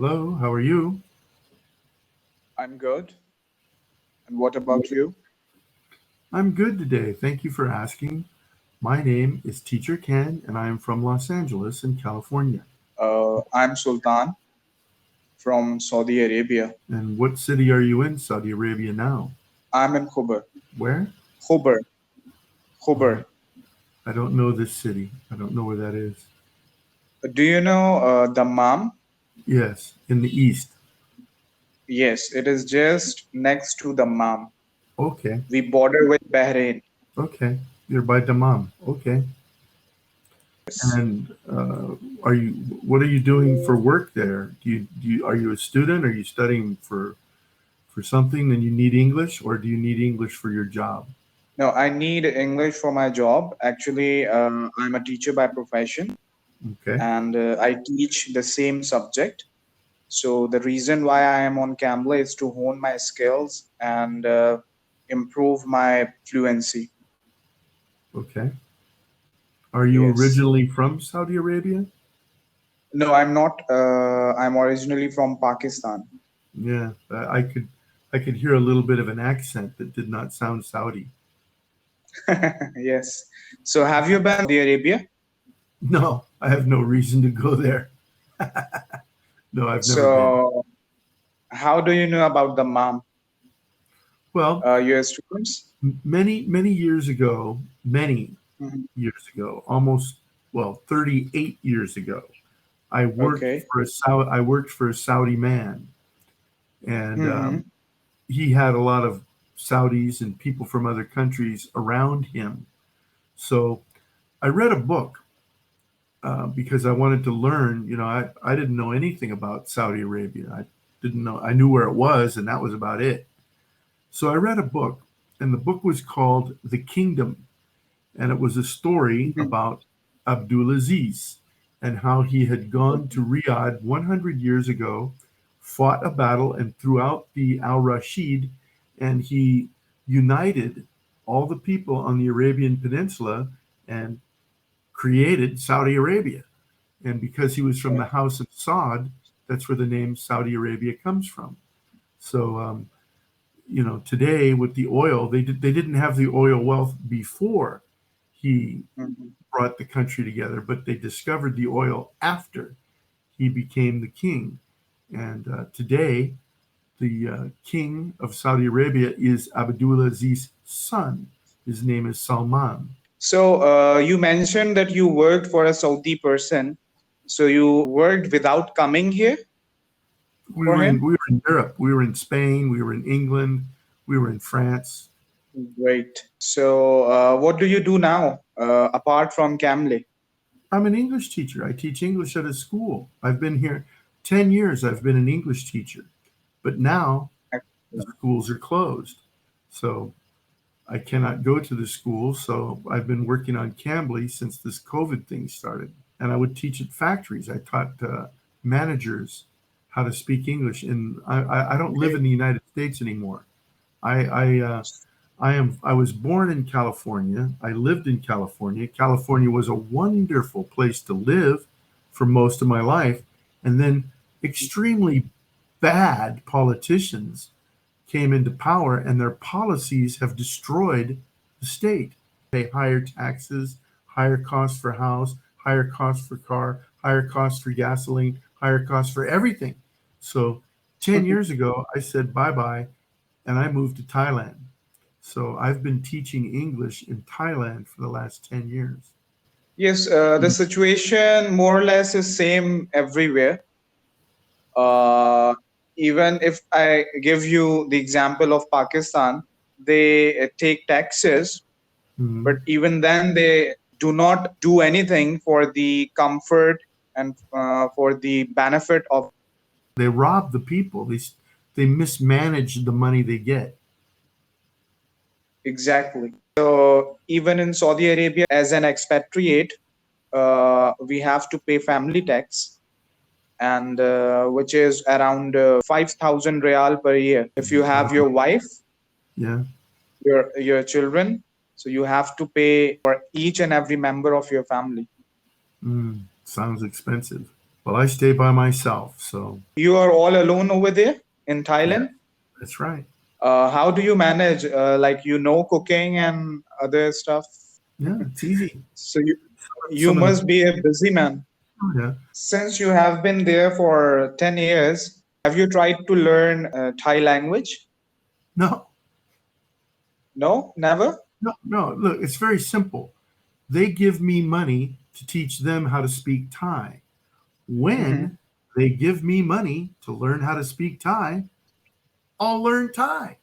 Hello, how are you? I'm good. And what about you? I'm good today. Thank you for asking. My name is Teacher Ken, and I am from Los Angeles in California. I'm Sultan from Saudi Arabia. And what city are you in, Saudi Arabia now? I'm in Khobar. Where? Khobar. Uh, Khobar. I don't know this city. I don't know where that is. Do you know Dammam? Yes, in the east. Yes, it is just next to Dammam. Okay, We border with Bahrain. okay. You're by Dammam. Okay. Yes. And are you? What are you doing for work there? Are you a student? Are you studying for something and you need English, or do you need English for your job? No, I need English for my job. Actually, I'm a teacher by profession Okay. and I teach the same subject. So the reason why I am on Cambly is to hone my skills and improve my fluency. Okay. Are you Yes. originally from Saudi Arabia? No, I'm not. I'm originally from Pakistan. Yeah, I could hear a little bit of an accent that did not sound Saudi. Yes. So have you been to Saudi Arabia? No, I have no reason to go there. No, I've never been. So how do you know about the mom? Well, Your students? many years ago, Mhm. almost 38 years ago, Okay. I worked for a Saudi man, and Mm-hmm. he had a lot of Saudis and people from other countries around him. So I read a book because I wanted to learn. I didn't know anything about Saudi Arabia. I didn't know. I knew where it was, and that was about it. So I read a book, and the book was called The Kingdom, and it was a story Mm-hmm. about Abdulaziz and how he had gone to Riyadh 100 years ago, fought a battle, and threw out the Al Rashid, and he united all the people on the Arabian Peninsula and created Saudi Arabia. And because he was from the House of Saud, that's where the name Saudi Arabia comes from. So, today with the oil, they didn't have the oil wealth before he Mm-hmm. brought the country together, but they discovered the oil after he became the king. And today, the king of Saudi Arabia is Abdulaziz's son. His name is Salman. So you mentioned that you worked for a Saudi person. So you worked without coming here for him? We were in Europe. We were in Spain. We were in England. We were in France. Great. So what do you do now apart from Cambly? I'm an English teacher. I teach English at a school. I've been here 10 years. I've been an English teacher. But now the schools are closed. So I cannot go to the school. So I've been working on Cambly since this COVID thing started. And I would teach at factories. I taught managers how to speak English. And I don't live in the United States anymore. I, I, uh, I was born in California. I lived in California. California was a wonderful place to live for most of my life. And then extremely bad politicians came into power, and their policies have destroyed the state. Pay higher taxes, higher costs for house, higher costs for car, higher costs for gasoline, higher costs for everything. So 10 years ago, I said bye bye and I moved to Thailand. So I've been teaching English in Thailand for the last 10 years. Yes, the situation more or less is same everywhere. Uh, Even if I give you the example of Pakistan, they take taxes, but Mhm. even then they do not do anything for the comfort and for the benefit of. They rob the people. They mismanage the money they get. Exactly. So even in Saudi Arabia, as an expatriate, we have to pay family tax, and which is around 5,000 real per year. If you have Wow. your wife, Yeah. your children, so you have to pay for each and every member of your family. Sounds expensive. Well, I stay by myself, so You are all alone over there in yeah, Thailand? that's right. How do you manage? Like, cooking and other stuff. Yeah, it's easy. So you Some of the must be a busy man. yeah. Since you have been there for 10 years, have you tried to learn Thai language? No, No, never? no, no. Look, it's very simple. They give me money to teach them how to speak Thai. Mhm. When they give me money to learn how to speak Thai, I'll learn Thai.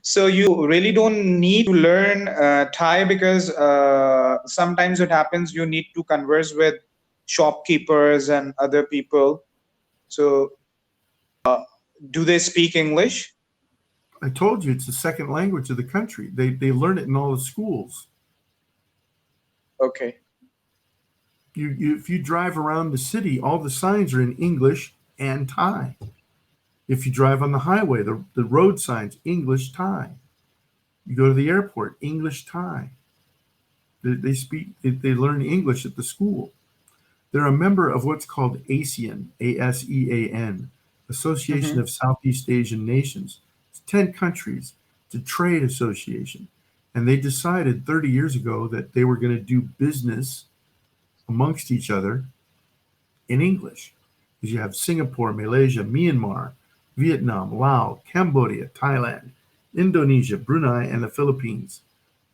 So you really don't need to learn Thai because sometimes it happens you need to converse with shopkeepers and other people. So do they speak English? I told you it's the second language of the country. They learn it in all the schools. Okay. If you drive around the city, all the signs are in English and Thai. If you drive on the highway, the road signs, English, Thai. You go to the airport, English, Thai. They learn English at the school. They're a member of what's called ASEAN, ASEAN, Association Hmm. of Southeast Asian Nations. It's 10 countries. It's a trade association. And they decided 30 years ago that they were going to do business amongst each other in English. Because you have Singapore, Malaysia, Myanmar, Vietnam, Laos, Cambodia, Thailand, Indonesia, Brunei, and the Philippines.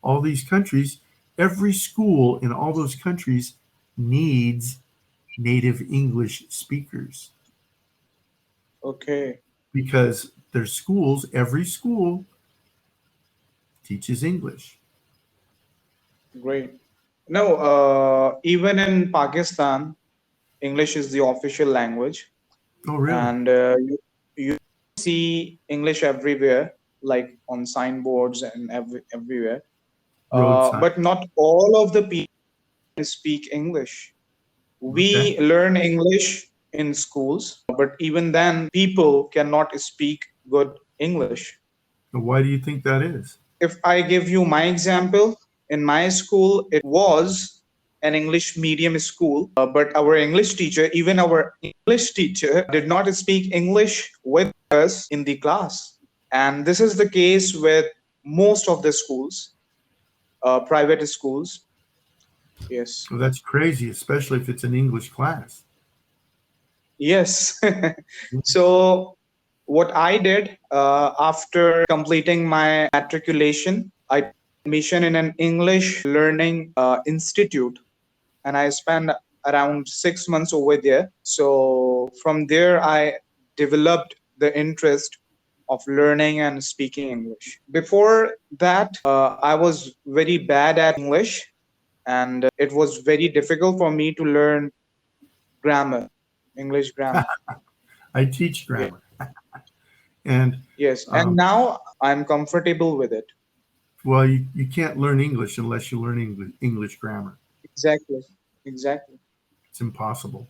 All these countries, every school in all those countries needs native English speakers Okay, because their schools, every school teaches English. great. No, even in Pakistan, English is the official language, Oh, really? and you see English everywhere, like on signboards and everywhere. Roadside. But not all of the people speak English. Okay. We learn English in schools, but even then, people cannot speak good English. Why do you think that is? If I give you my example, in my school, it was an English medium school, but our English teacher, even our English teacher, did not speak English with us in the class. And this is the case with most of the schools, private schools. Yes. Well, that's crazy, especially if it's an English class. Yes. So what I did after completing my matriculation, I took admission in an English learning institute, and I spent around 6 months over there. So from there, I developed the interest of learning and speaking English. Before that, I was very bad at English, and it was very difficult for me to learn grammar, English grammar. I teach grammar. And, Yes, and um, now I'm comfortable with it. well, you can't learn English unless you learn English grammar. Exactly. Exactly. It's impossible.